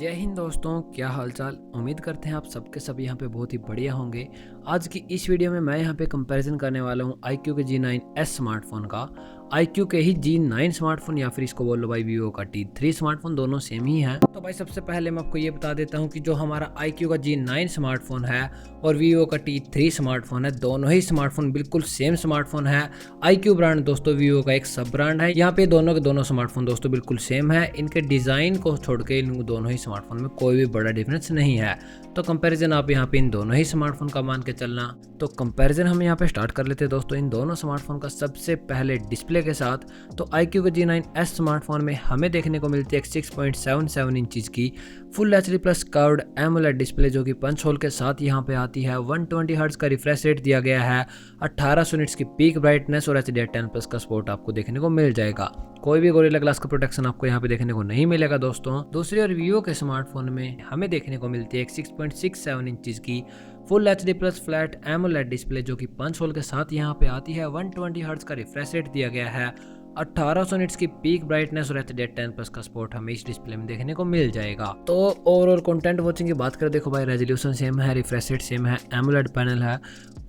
जय हिंद दोस्तों, क्या हालचाल। उम्मीद करते हैं आप सबके सब यहाँ पे बहुत ही बढ़िया होंगे। आज की इस वीडियो में मैं यहाँ पे कंपैरिजन करने वाला हूँ iQOO के G9s स्मार्टफोन का iQOO के ही G9 स्मार्टफोन या फिर इसको बोल लो भाई Vivo का T3 स्मार्टफोन, दोनों सेम ही हैं। तो भाई सबसे पहले मैं आपको ये बता देता हूँ कि जो हमारा iQOO का G9 स्मार्टफोन है और Vivo का T3 स्मार्टफोन है, दोनों ही स्मार्टफोन बिल्कुल सेम स्मार्टफोन है। iQOO ब्रांड दोस्तों Vivo का एक सब ब्रांड है। यहाँ पे दोनों के दोनों स्मार्टफोन दोस्तों बिल्कुल सेम है। इनके डिजाइन को छोड़ के इन दोनों ही स्मार्टफोन में कोई भी बड़ा डिफरेंस नहीं है। तो कंपैरिजन आप यहाँ पे इन दोनों ही स्मार्टफोन का मान के चलना। तो कंपैरिजन हम यहाँ पे स्टार्ट कर लेते हैं दोस्तों इन दोनों स्मार्टफोन का। सबसे पहले डिस्प्ले के साथ तो iQOO के G9s स्मार्टफोन में हमें देखने को मिलती है 6.77 इंचज की full HD plus curved AMOLED display, जो कि पंच होल के साथ यहाँ पे आती है। 120 हर्ट्ज का रिफ्रेश रेट दिया गया है, 1800 निट्स की पीक ब्राइटनेस और HDR10+ का सपोर्ट आपको देखने को मिल जाएगा। कोई भी गोरिल्ला ग्लास का प्रोटेक्शन आपको यहाँ पे देखने को नहीं मिलेगा दोस्तों। दूसरी और Vivo के स्मार्टफोन में हमें देखने को मिलती है 6.67 इंचज की full HD plus flat AMOLED display, जो कि पंच होल के साथ यहाँ पे आती है। 120 हर्ट्ज का रिफ्रेश रेट दिया गया है, 1800 निट्स की पीक ब्राइटनेस और HDR10+ का सपोर्ट हमें इस डिस्प्ले में देखने को मिल जाएगा। तो ओवरऑल कंटेंट वॉचिंग की बात करें, देखो भाई रेजोल्यूशन सेम है, रिफ्रेश रेट सेम है, एमोलेड पैनल है,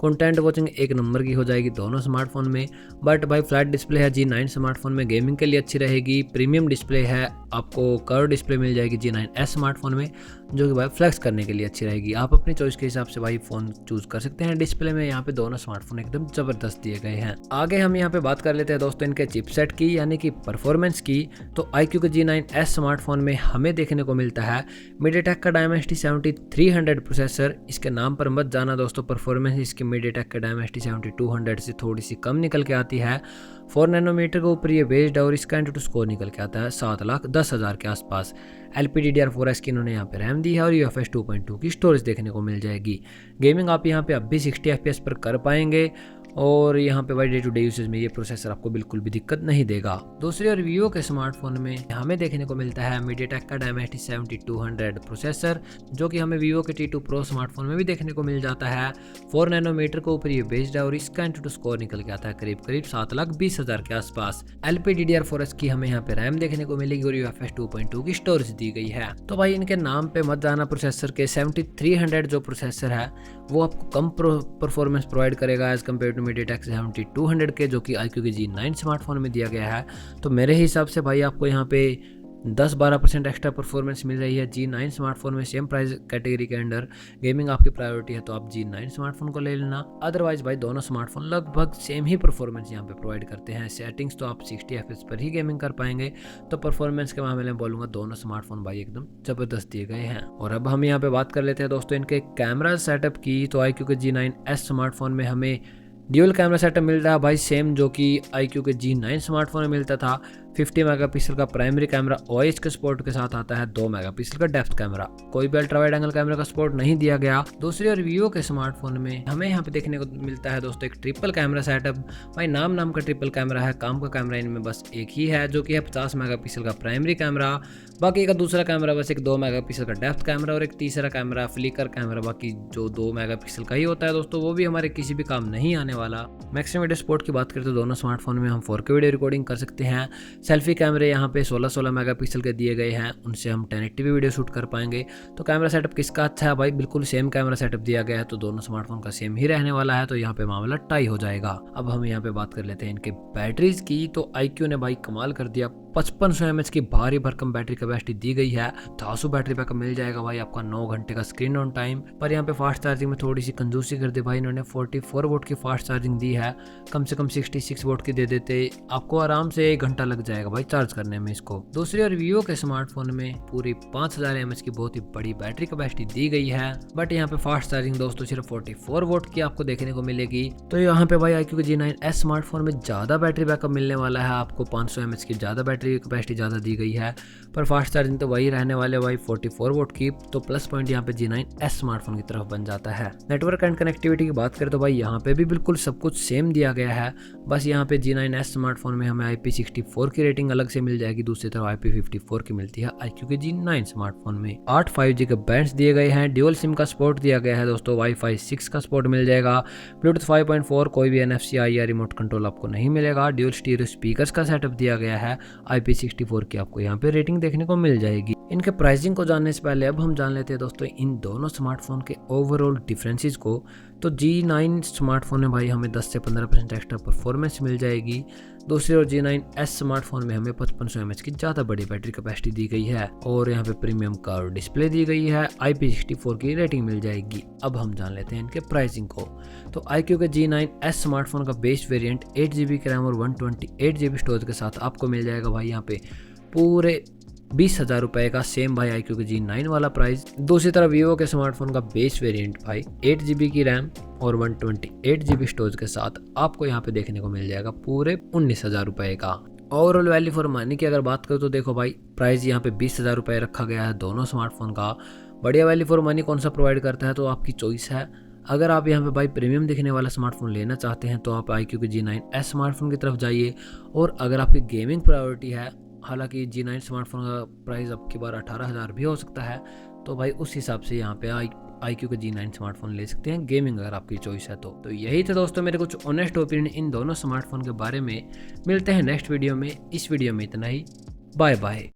कंटेंट वॉचिंग एक नंबर की हो जाएगी दोनों स्मार्टफोन में। बट भाई फ्लैट डिस्प्ले है G9 स्मार्टफोन में, गेमिंग के लिए अच्छी रहेगी। प्रीमियम डिस्प्ले है, आपको कर्व डिस्प्ले मिल जाएगी G9s स्मार्टफोन में, जो कि भाई फ्लैक्स करने के लिए अच्छी रहेगी। आप अपनी चॉइस के हिसाब से भाई फ़ोन चूज़ कर सकते हैं। डिस्प्ले में यहाँ पे दोनों स्मार्टफोन एकदम ज़बरदस्त दिए गए हैं। आगे हम यहाँ पे बात कर लेते हैं दोस्तों इनके चिपसेट की, यानी कि परफॉर्मेंस की। तो iQOO के G9s स्मार्टफोन में हमें देखने को मिलता है MediaTek का Dimensity 7300 प्रोसेसर। इसके नाम पर मत जाना दोस्तों, परफॉर्मेंस इसके MediaTek के Dimensity 7200 से थोड़ी सी कम निकल के आती है। 4 नैनोमीटर के ऊपर ये बेस्ड है और इसका एंटूटू स्कोर निकल के आता है 7,10,000 के आसपास। LPDDR4S की इन्होंने यहाँ पे रैम दी है और UFS 2.2 की स्टोरेज देखने को मिल जाएगी। गेमिंग आप यहाँ पे अब भी 60 FPS पर कर पाएंगे और यहाँ पे भाई डे टू डे यूसेज में ये प्रोसेसर आपको बिल्कुल भी दिक्कत नहीं देगा। दूसरी और Vivo के स्मार्टफोन में हमें देखने को मिलता है MediaTek का Dimensity 7200 प्रोसेसर, जो कि हमें Vivo के T2 Pro स्मार्टफोन में भी देखने को मिल जाता है। 4 नैनोमीटर के ऊपर ये बेस्ड है और इसका एंटूटू स्कोर निकल के आता है करीब 7,20,000 के आसपास। LPDDR4S की हमें यहाँ पे रैम देखने को मिलेगी और UFS 2.2 की स्टोरेज दी गई है। तो भाई इनके नाम पे मत जाना, प्रोसेसर के 7300 जो प्रोसेसर है वो आपको कम परफॉर्मेंस प्रोवाइड करेगा एज कम्पेयर टू MediaTek 7200 के, जो कि iQOO के G9 स्मार्टफोन में दिया गया है। तो मेरे हिसाब से भाई आपको यहाँ पे 10-12% एक्स्ट्रा परफॉर्मेंस मिल रही है G9 स्मार्टफोन में। सेम प्राइस कैटेगरी के अंडर गेमिंग आपकी प्रायोरिटी है तो आप G9 स्मार्टफोन को ले लेना। अदरवाइज भाई दोनों स्मार्टफोन लगभग सेम ही परफॉर्मेंस यहाँ पे प्रोवाइड करते हैं। सेटिंग्स तो आप 60 FPS पर ही गेमिंग कर पाएंगे। तो परफॉर्मेंस के मामले में बोलूँगा दोनों स्मार्टफोन भाई एकदम ज़बरदस्त दिए गए हैं। और अब हम यहाँ पे बात कर लेते हैं दोस्तों इनके कैमरा सेटअप की। तो iQOO के G9s स्मार्टफोन में हमें ड्यूल कैमरा सेटअप मिल रहा है भाई, सेम जो कि iQOO के G9 स्मार्टफोन में मिलता था। 50 मेगापिक्सल का प्राइमरी कैमरा OIS के सपोर्ट के साथ आता है, 2 मेगापिक्सल का डेप्थ कैमरा। कोई भी अल्ट्रा वाइड एंगल कैमरा का सपोर्ट नहीं दिया गया। दूसरी और Vivo के स्मार्टफोन में हमें यहाँ पे देखने को मिलता है दोस्तों एक ट्रिपल कैमरा सेटअप। भाई नाम का ट्रिपल कैमरा है, काम का कैमरा इनमें बस एक ही है, जो कि है 50 मेगापिक्सल का प्राइमरी कैमरा। बाकी का दूसरा कैमरा बस एक 2 मेगापिक्सल का डेप्थ कैमरा और एक तीसरा कैमरा फ्लिकर कैमरा, बाकी जो 2 मेगापिक्सल का ही होता है दोस्तों, वो भी हमारे किसी भी काम नहीं आने वाला। मैक्सिमम वीडियो सपोर्ट की बात करें तो दोनों स्मार्टफोन में हम 4K वीडियो रिकॉर्डिंग कर सकते हैं। सेल्फी कैमरे यहाँ पे 16 मेगापिक्सल के दिए गए हैं, उनसे हम 1080p वीडियो शूट कर पाएंगे। तो कैमरा सेटअप किसका अच्छा है भाई, बिल्कुल सेम कैमरा सेटअप दिया गया है, तो दोनों स्मार्टफोन का सेम ही रहने वाला है। तो यहाँ पे मामला टाई हो जाएगा। अब हम यहाँ पे बात कर लेते हैं इनके बैटरीज की। तो iQOO ने भाई कमाल कर दिया, 5500 mAh की भारी भरकम बैटरी कैपेसिटी दी गई है। 1000 बैटरी बैकअप मिल जाएगा भाई आपका, 9 घंटे का स्क्रीन ऑन टाइम। पर यहाँ पे फास्ट चार्जिंग में थोड़ी सी कंजूसी कर दी भाई इन्होंने, 44 वोट की फास्ट चार्जिंग दी है, कम से कम 66 वोट की दे देते, आपको आराम से 1 घंटा लग जाएगा भाई चार्ज करने में इसको। दूसरी और Vivo के स्मार्टफोन में पूरी 5000 mAh की बहुत ही बड़ी बैटरी कैपेसिटी दी गई है। बट यहाँ पे फास्ट चार्जिंग दोस्तों सिर्फ 44 वोट की आपको देखने को मिलेगी। तो यहाँ पे भाई iQOO के G9s स्मार्टफोन में ज्यादा बैटरी बैकअप मिलने वाला है आपको, 500 mAh की ज्यादा बैटरी कैपेसिटी ज्यादा दी गई है। पर फास्ट चार्जिंग तो वही रहने वाले भाई 44 वोट की। तो प्लस पॉइंट यहाँ पे G9s स्मार्टफोन की तरफ बन जाता है। नेटवर्क एंड कनेक्टिविटी की बात करें तो भाई यहाँ पे भी बिल्कुल सब कुछ सेम दिया गया है। बस यहाँ पे G9s स्मार्टफोन में हमें IP64 की रेटिंग अलग से मिल जाएगी, दूसरी तरफ IP54 की मिलती है iQOO के G9 स्मार्टफोन में। 8 5G के बैंड्स दिए गए हैं, ड्यूल सिम का सपोर्ट दिया गया है दोस्तों, Wi-Fi 6 का सपोर्ट मिल जाएगा, ब्लूटूथ 5.4, कोई भी NFC या रिमोट कंट्रोल आपको नहीं मिलेगा। ड्यूल स्टीरियो स्पीकर्स का सेटअप दिया गया है, IP64 की आपको यहाँ पे रेटिंग देखने को मिल जाएगी। इनके प्राइसिंग को जानने से पहले अब हम जान लेते हैं दोस्तों इन दोनों स्मार्टफोन के ओवरऑल डिफरेंसेस को। तो G9 स्मार्टफोन में भाई हमें 10 से 15% एक्स्ट्रा परफॉर्मेंस मिल जाएगी। दूसरी ओर G9S स्मार्टफोन में हमें 5500 mAh की ज़्यादा बड़ी बैटरी कैपेसिटी दी गई है और यहाँ पे प्रीमियम कर्व डिस्प्ले दी गई है, IP64 की रेटिंग मिल जाएगी। अब हम जान लेते हैं इनके प्राइसिंग को। तो iQOO के G9S स्मार्टफोन का बेस वेरिएंट 8GB की रैम और 128GB स्टोरेज के साथ आपको मिल जाएगा भाई यहाँ पे पूरे 20,000 रुपये का सेम भाई iQOO के G9 वाला प्राइस। दूसरी तरफ वीवो के स्मार्टफोन का बेस वेरिएंट भाई 8GB की रैम और 128GB स्टोरेज के साथ आपको यहाँ पे देखने को मिल जाएगा पूरे 19,000 रुपये का। ओवरऑल वैल्यू फॉर मनी की अगर बात करें तो देखो भाई प्राइस यहाँ पे 20,000 रुपये रखा गया है दोनों स्मार्टफोन का। बढ़िया वैल्यू फॉर मनी कौन सा प्रोवाइड करता है तो आपकी चॉइस है। अगर आप यहाँ पे भाई प्रीमियम दिखने वाला स्मार्टफोन लेना चाहते हैं तो आप iQOO के G9S स्मार्टफोन की तरफ जाइए। और अगर आपकी गेमिंग प्रायोरिटी है, हालांकि G9 स्मार्टफोन का प्राइस अब की बार 18,000 भी हो सकता है, तो भाई उस हिसाब से यहाँ पे iQOO के G9 स्मार्टफोन ले सकते हैं गेमिंग अगर आपकी चॉइस है तो यही थे दोस्तों मेरे कुछ ऑनेस्ट ओपिनियन इन दोनों स्मार्टफोन के बारे में। मिलते हैं नेक्स्ट वीडियो में। इस वीडियो में इतना ही। Bye bye.